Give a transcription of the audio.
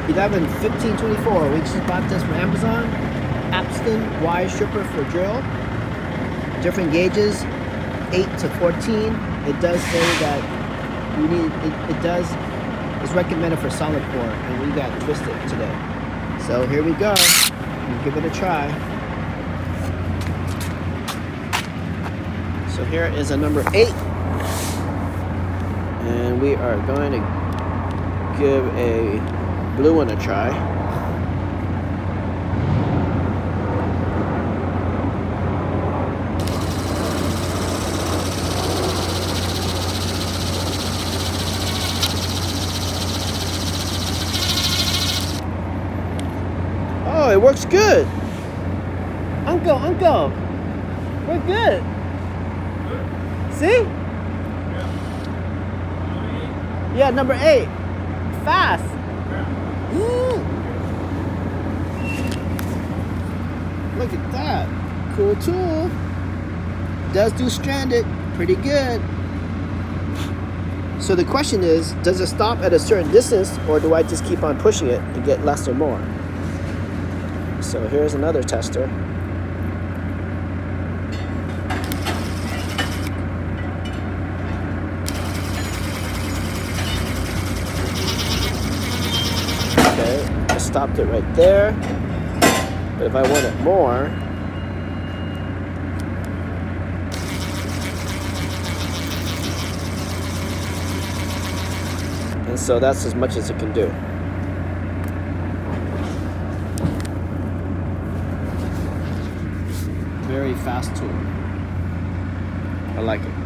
11/15/24. We just bought this from Amazon. Apston Y stripper for drill. Different gauges, 8 to 14. It does say that you need it's recommended for solid core, and we got twisted today. So here we go. We'll give it a try. So here is a number 8. And we are going to give a blue one a try. Oh, it works good. Uncle, we're good. See? Yeah, number 8. Fast. Ooh. Look at that. Cool tool. Does do stranded. Pretty good. So the question is, does it stop at a certain distance, or do I just keep on pushing it and get less or more? So here's another tester. Okay, I stopped it right there. But if I want it more, and so that's as much as it can do. Very fast tool. I like it.